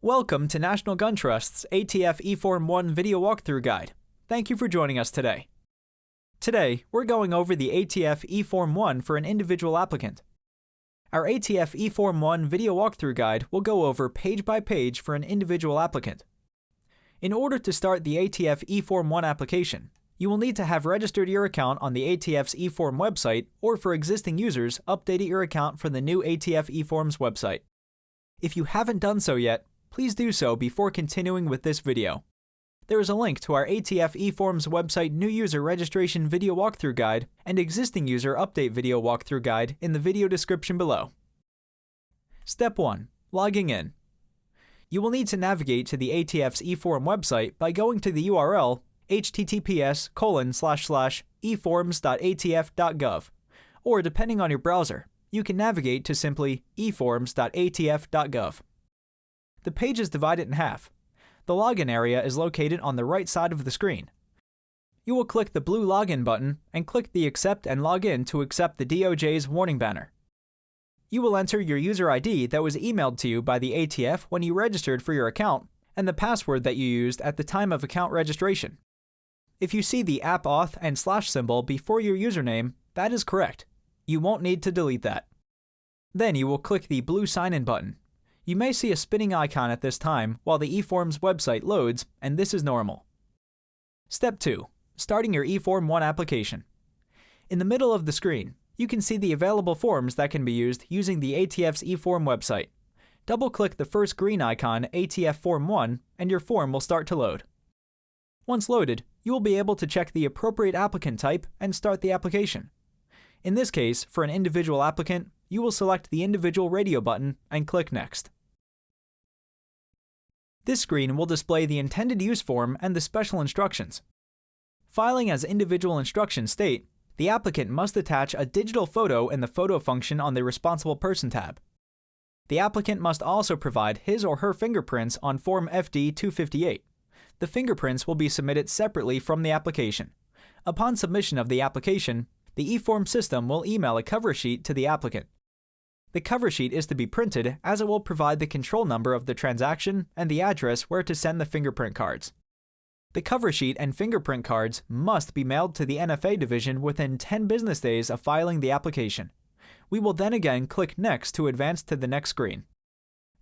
Welcome to National Gun Trust's ATF eForm 1 video walkthrough guide. Thank you for joining us today. Today, we're going over the ATF eForm 1 for an individual applicant. Our ATF eForm 1 video walkthrough guide will go over page by page for an individual applicant. In order to start the ATF eForm 1 application, you will need to have registered your account on the ATF's eForm website, or for existing users, updated your account for the new ATF eForm's website. If you haven't done so yet, please do so before continuing with this video. There is a link to our ATF eForm's website new user registration video walkthrough guide and existing user update video walkthrough guide in the video description below. Step 1. Logging in. You will need to navigate to the ATF's eForm website by going to the URL https://eforms.atf.gov, or depending on your browser, you can navigate to simply eforms.atf.gov. The page is divided in half. The login area is located on the right side of the screen. You will click the blue login button and click the Accept and Login to accept the DOJ's warning banner. You will enter your user ID that was emailed to you by the ATF when you registered for your account and the password that you used at the time of account registration. If you see the app auth and / symbol before your username, that is correct. You won't need to delete that. Then you will click the blue sign-in button. You may see a spinning icon at this time while the eForm's website loads, and this is normal. Step 2. Starting your eForm 1 application. In the middle of the screen, you can see the available forms that can be used using the ATF's eForm website. Double-click the first green icon, ATF Form 1, and your form will start to load. Once loaded, you will be able to check the appropriate applicant type and start the application. In this case, for an individual applicant, you will select the individual radio button and click Next. This screen will display the intended use form and the special instructions. Filing as individual instructions state, the applicant must attach a digital photo in the photo function on the Responsible Person tab. The applicant must also provide his or her fingerprints on Form FD-258. The fingerprints will be submitted separately from the application. Upon submission of the application, the eForm system will email a cover sheet to the applicant. The cover sheet is to be printed as it will provide the control number of the transaction and the address where to send the fingerprint cards. The cover sheet and fingerprint cards must be mailed to the NFA division within 10 business days of filing the application. We will then again click Next to advance to the next screen.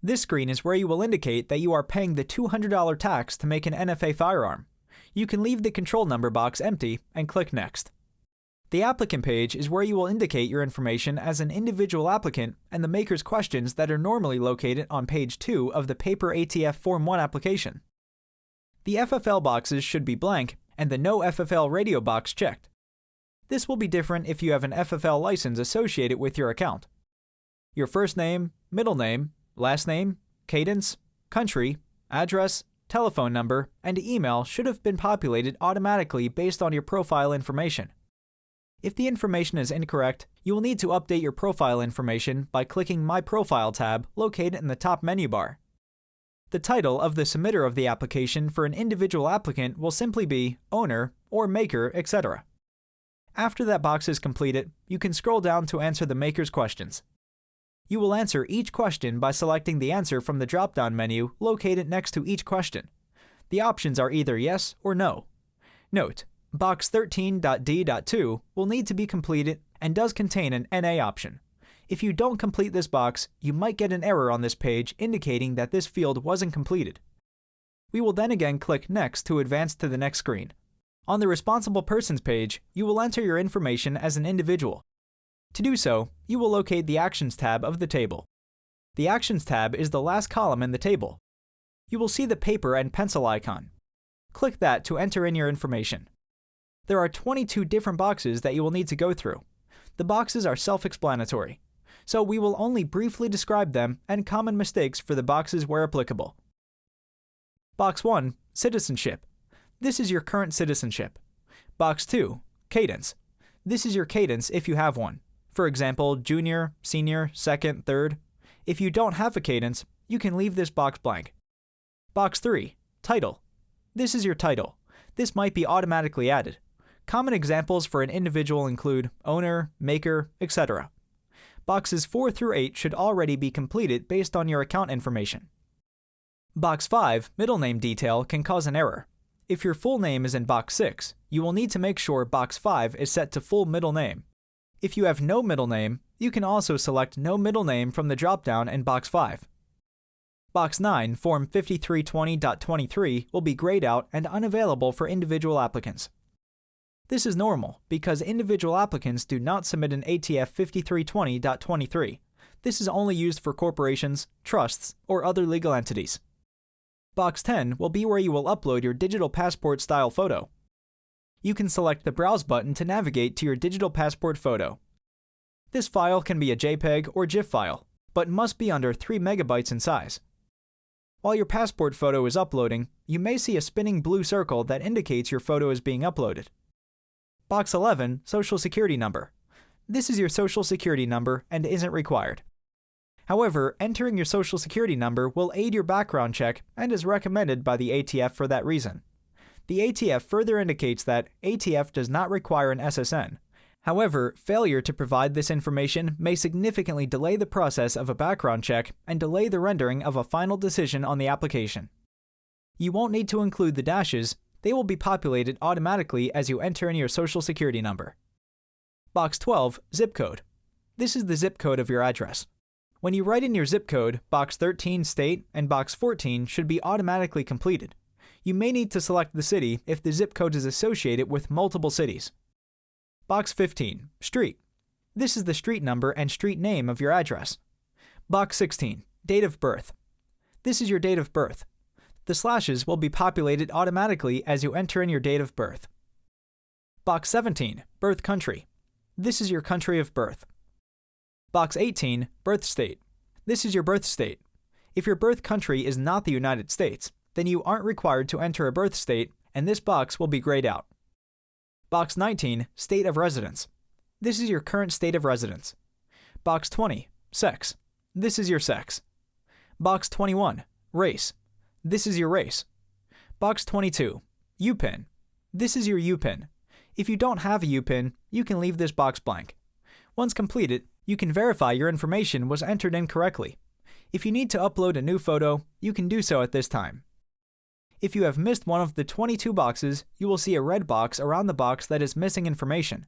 This screen is where you will indicate that you are paying the $200 tax to make an NFA firearm. You can leave the control number box empty and click Next. The applicant page is where you will indicate your information as an individual applicant and the maker's questions that are normally located on page 2 of the paper ATF Form 1 application. The FFL boxes should be blank and the No FFL radio box checked. This will be different if you have an FFL license associated with your account. Your first name, middle name, last name, cadence, country, address, telephone number, and email should have been populated automatically based on your profile information. If the information is incorrect, you will need to update your profile information by clicking My Profile tab located in the top menu bar. The title of the submitter of the application for an individual applicant will simply be Owner or Maker, etc. After that box is completed, you can scroll down to answer the maker's questions. You will answer each question by selecting the answer from the drop-down menu located next to each question. The options are either yes or no. Note: Box 13.d.2 will need to be completed and does contain an NA option. If you don't complete this box, you might get an error on this page indicating that this field wasn't completed. We will then again click Next to advance to the next screen. On the Responsible Persons page, you will enter your information as an individual. To do so, you will locate the Actions tab of the table. The Actions tab is the last column in the table. You will see the paper and pencil icon. Click that to enter in your information. There are 22 different boxes that you will need to go through. The boxes are self-explanatory, so we will only briefly describe them and common mistakes for the boxes where applicable. Box 1. Citizenship. This is your current citizenship. Box 2. Cadence. This is your cadence if you have one. For example, junior, senior, second, third. If you don't have a cadence, you can leave this box blank. Box 3. Title. This is your title. This might be automatically added. Common examples for an individual include owner, maker, etc. Boxes 4 through 8 should already be completed based on your account information. Box 5, middle name detail, can cause an error. If your full name is in Box 6, you will need to make sure Box 5 is set to full middle name. If you have no middle name, you can also select No Middle Name from the drop-down in Box 5. Box 9, Form 5320.23, will be grayed out and unavailable for individual applicants. This is normal because individual applicants do not submit an ATF 5320.23. This is only used for corporations, trusts, or other legal entities. Box 10 will be where you will upload your digital passport style photo. You can select the Browse button to navigate to your digital passport photo. This file can be a JPEG or GIF file, but must be under 3 megabytes in size. While your passport photo is uploading, you may see a spinning blue circle that indicates your photo is being uploaded. Box 11, Social Security Number. This is your Social Security number and isn't required. However, entering your Social Security number will aid your background check and is recommended by the ATF for that reason. The ATF further indicates that ATF does not require an SSN. However, failure to provide this information may significantly delay the process of a background check and delay the rendering of a final decision on the application. You won't need to include the dashes, they will be populated automatically as you enter in your Social Security number. Box 12, Zip Code. This is the zip code of your address. When you write in your zip code, Box 13, State, and Box 14 should be automatically completed. You may need to select the city if the zip code is associated with multiple cities. Box 15, Street. This is the street number and street name of your address. Box 16, Date of Birth. This is your date of birth. The slashes will be populated automatically as you enter in your date of birth. Box 17, Birth Country. This is your country of birth. Box 18, Birth State. This is your birth state. If your birth country is not the United States, then you aren't required to enter a birth state, and this box will be grayed out. Box 19, State of Residence. This is your current state of residence. Box 20, Sex. This is your sex. Box 21, Race. This is your race. Box 22, UPIN. This is your UPIN. If you don't have a UPIN, you can leave this box blank. Once completed, you can verify your information was entered in correctly. If you need to upload a new photo, you can do so at this time. If you have missed one of the 22 boxes, you will see a red box around the box that is missing information.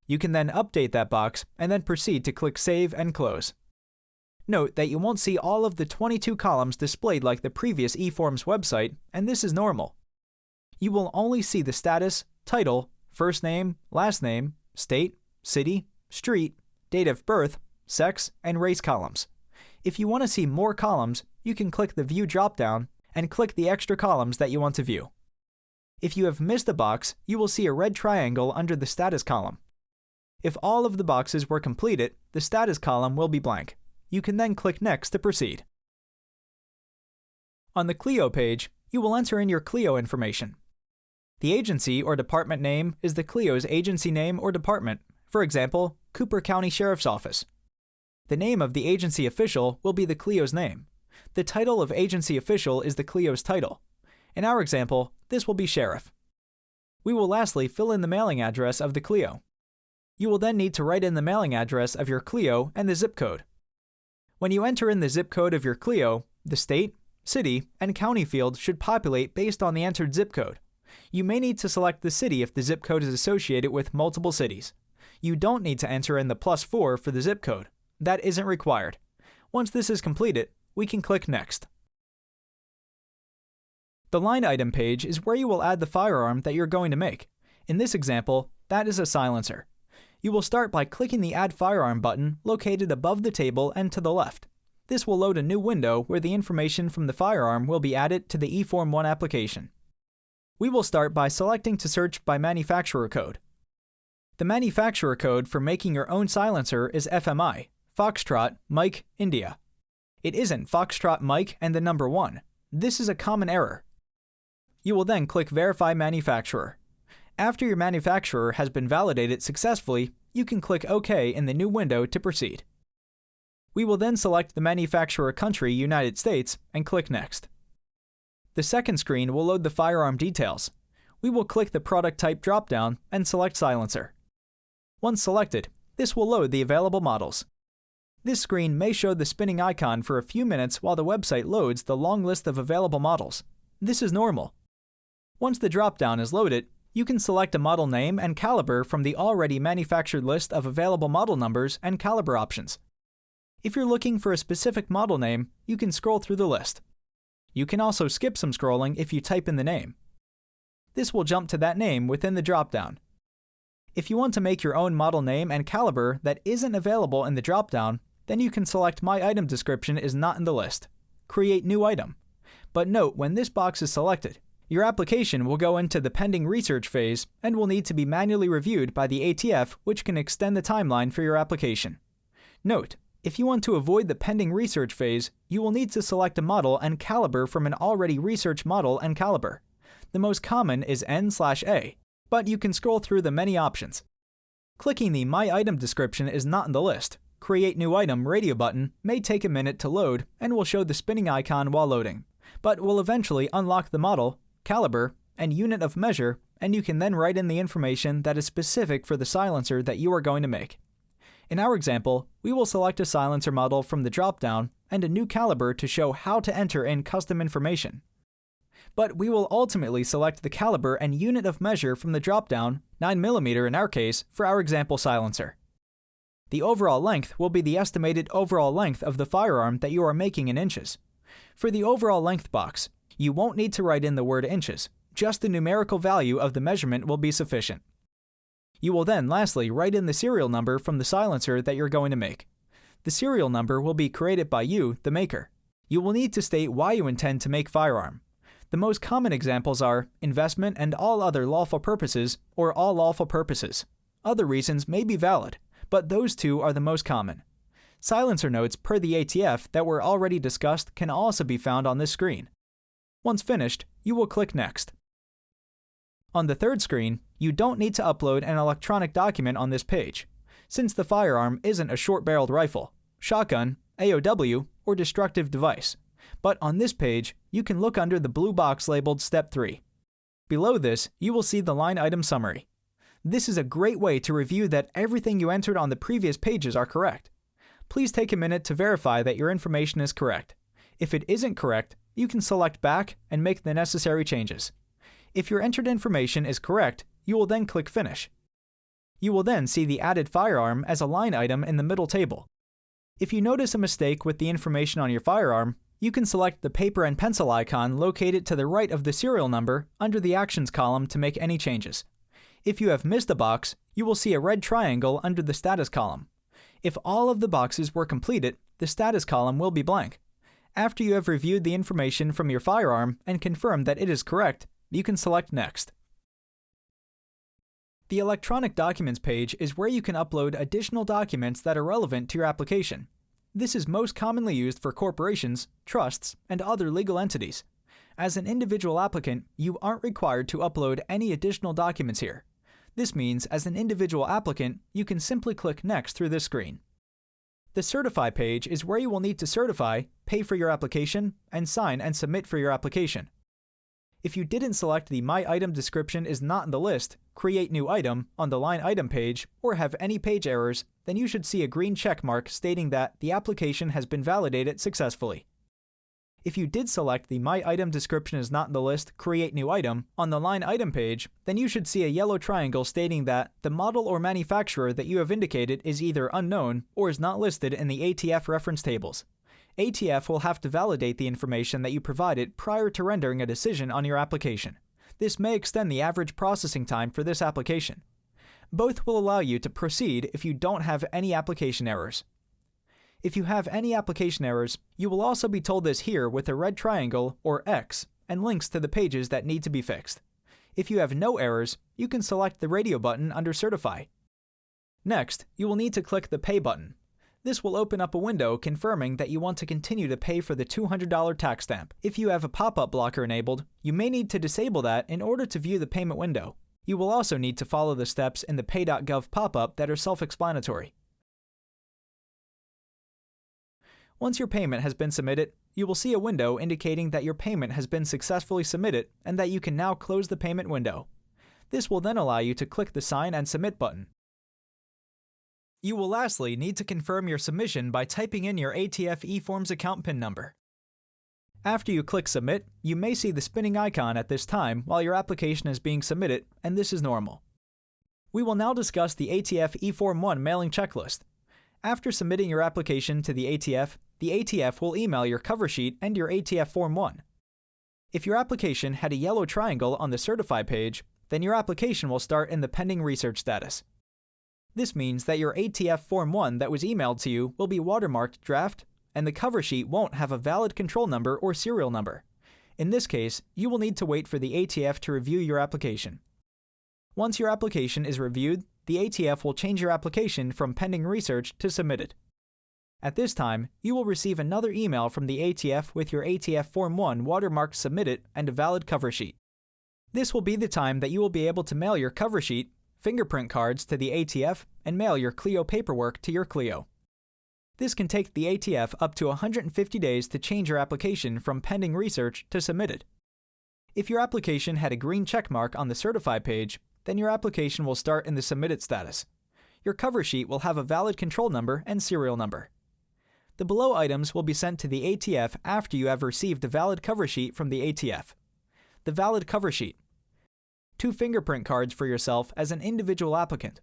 You can then update that box and then proceed to click Save and Close. Note that you won't see all of the 22 columns displayed like the previous eForms website, and this is normal. You will only see the status, title, first name, last name, state, city, street, date of birth, sex, and race columns. If you want to see more columns, you can click the View dropdown and click the extra columns that you want to view. If you have missed a box, you will see a red triangle under the status column. If all of the boxes were completed, the status column will be blank. You can then click Next to proceed. On the CLEO page, you will enter in your CLEO information. The agency or department name is the CLEO's agency name or department, for example, Cooper County Sheriff's Office. The name of the agency official will be the CLEO's name. The title of agency official is the CLEO's title. In our example, this will be Sheriff. We will lastly fill in the mailing address of the CLEO. You will then need to write in the mailing address of your CLEO and the zip code. When you enter in the zip code of your CLEO, the state, city, and county field should populate based on the entered zip code. You may need to select the city if the zip code is associated with multiple cities. You don't need to enter in the +4 for the zip code. That isn't required. Once this is completed, we can click Next. The line item page is where you will add the firearm that you're going to make. In this example, that is a silencer. You will start by clicking the Add Firearm button located above the table and to the left. This will load a new window where the information from the firearm will be added to the eForm 1 application. We will start by selecting to search by manufacturer code. The manufacturer code for making your own silencer is FMI, Foxtrot, Mike, India. It isn't Foxtrot, Mike, and the number 1. This is a common error. You will then click Verify Manufacturer. After your manufacturer has been validated successfully, you can click OK in the new window to proceed. We will then select the manufacturer country, United States, and click Next. The second screen will load the firearm details. We will click the Product Type dropdown and select Silencer. Once selected, this will load the available models. This screen may show the spinning icon for a few minutes while the website loads the long list of available models. This is normal. Once the drop-down is loaded, you can select a model name and caliber from the already manufactured list of available model numbers and caliber options. If you're looking for a specific model name, you can scroll through the list. You can also skip some scrolling if you type in the name. This will jump to that name within the drop-down. If you want to make your own model name and caliber that isn't available in the drop-down, then you can select My Item Description is not in the list. Create New Item. But note, when this box is selected, your application will go into the pending research phase and will need to be manually reviewed by the ATF, which can extend the timeline for your application. Note, if you want to avoid the pending research phase, you will need to select a model and caliber from an already researched model and caliber. The most common is N/A, but you can scroll through the many options. Clicking the My Item Description is not in the list. Create New Item radio button may take a minute to load and will show the spinning icon while loading, but will eventually unlock the model, caliber, and unit of measure, and you can then write in the information that is specific for the silencer that you are going to make. In our example, we will select a silencer model from the drop-down and a new caliber to show how to enter in custom information. But we will ultimately select the caliber and unit of measure from the drop-down, 9mm in our case, for our example silencer. The overall length will be the estimated overall length of the firearm that you are making in inches. For the overall length box, you won't need to write in the word inches, just the numerical value of the measurement will be sufficient. You will then lastly write in the serial number from the silencer that you're going to make. The serial number will be created by you, the maker. You will need to state why you intend to make firearm. The most common examples are investment and all other lawful purposes or all lawful purposes. Other reasons may be valid, but those two are the most common. Silencer notes per the ATF that were already discussed can also be found on this screen. Once finished, you will click Next. On the third screen, you don't need to upload an electronic document on this page, since the firearm isn't a short-barreled rifle, shotgun, AOW, or destructive device. But on this page, you can look under the blue box labeled Step 3. Below this, you will see the line item summary. This is a great way to review that everything you entered on the previous pages are correct. Please take a minute to verify that your information is correct. If it isn't correct, you can select Back and make the necessary changes. If your entered information is correct, you will then click Finish. You will then see the added firearm as a line item in the middle table. If you notice a mistake with the information on your firearm, you can select the paper and pencil icon located to the right of the serial number under the Actions column to make any changes. If you have missed a box, you will see a red triangle under the Status column. If all of the boxes were completed, the Status column will be blank. After you have reviewed the information from your firearm and confirmed that it is correct, you can select Next. The Electronic Documents page is where you can upload additional documents that are relevant to your application. This is most commonly used for corporations, trusts, and other legal entities. As an individual applicant, you aren't required to upload any additional documents here. This means, as an individual applicant, you can simply click Next through this screen. The Certify page is where you will need to certify, pay for your application, and sign and submit for your application. If you didn't select the My Item Description is not in the list, Create New Item on the Line Item page, or have any page errors, then you should see a green check mark stating that the application has been validated successfully. If you did select the My Item Description is not in the list, Create New Item on the Line Item page, then you should see a yellow triangle stating that the model or manufacturer that you have indicated is either unknown or is not listed in the ATF reference tables. ATF will have to validate the information that you provided prior to rendering a decision on your application. This may extend the average processing time for this application. Both will allow you to proceed if you don't have any application errors. If you have any application errors, you will also be told this here with a red triangle or X and links to the pages that need to be fixed. If you have no errors, you can select the radio button under Certify. Next, you will need to click the Pay button. This will open up a window confirming that you want to continue to pay for the $200 tax stamp. If you have a pop-up blocker enabled, you may need to disable that in order to view the payment window. You will also need to follow the steps in the Pay.gov pop-up that are self-explanatory. Once your payment has been submitted, you will see a window indicating that your payment has been successfully submitted and that you can now close the payment window. This will then allow you to click the Sign and Submit button. You will lastly need to confirm your submission by typing in your ATF eForm's account PIN number. After you click Submit, you may see the spinning icon at this time while your application is being submitted, and this is normal. We will now discuss the ATF eForm 1 mailing checklist. After submitting your application to the ATF will email your cover sheet and your ATF Form 1. If your application had a yellow triangle on the Certify page, then your application will start in the pending research status. This means that your ATF Form 1 that was emailed to you will be watermarked draft, and the cover sheet won't have a valid control number or serial number. In this case, you will need to wait for the ATF to review your application. Once your application is reviewed, the ATF will change your application from pending research to submitted. At this time, you will receive another email from the ATF with your ATF Form 1 watermarked submitted and a valid cover sheet. This will be the time that you will be able to mail your cover sheet, fingerprint cards to the ATF, and mail your CLEO paperwork to your CLEO. This can take the ATF up to 150 days to change your application from pending research to submitted. If your application had a green check mark on the Certify page, then your application will start in the submitted status. Your cover sheet will have a valid control number and serial number. The below items will be sent to the ATF after you have received a valid cover sheet from the ATF. The valid cover sheet. 2 fingerprint cards for yourself as an individual applicant.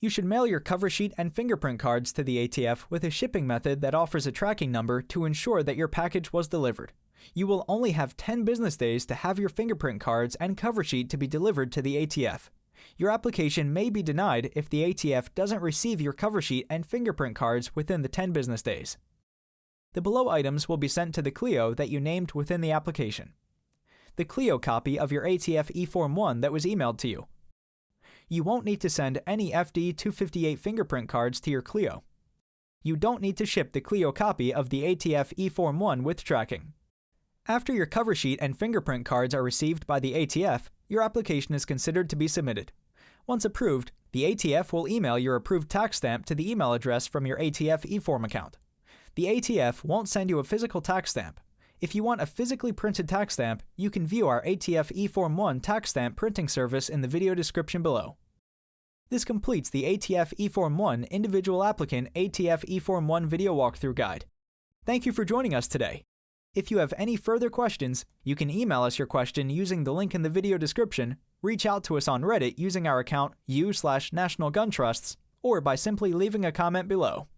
You should mail your cover sheet and fingerprint cards to the ATF with a shipping method that offers a tracking number to ensure that your package was delivered. You will only have 10 business days to have your fingerprint cards and cover sheet to be delivered to the ATF. Your application may be denied if the ATF doesn't receive your cover sheet and fingerprint cards within the 10 business days. The below items will be sent to the CLEO that you named within the application. The CLEO copy of your ATF eForm 1 that was emailed to you. You won't need to send any FD258 fingerprint cards to your CLEO. You don't need to ship the CLEO copy of the ATF eForm 1 with tracking. After your cover sheet and fingerprint cards are received by the ATF, your application is considered to be submitted. Once approved, the ATF will email your approved tax stamp to the email address from your ATF eForm account. The ATF won't send you a physical tax stamp. If you want a physically printed tax stamp, you can view our ATF eForm 1 tax stamp printing service in the video description below. This completes the ATF eForm 1 Individual Applicant ATF eForm 1 Video Walkthrough Guide. Thank you for joining us today. If you have any further questions, you can email us your question using the link in the video description, reach out to us on Reddit using our account u/National Gun Trusts, or by simply leaving a comment below.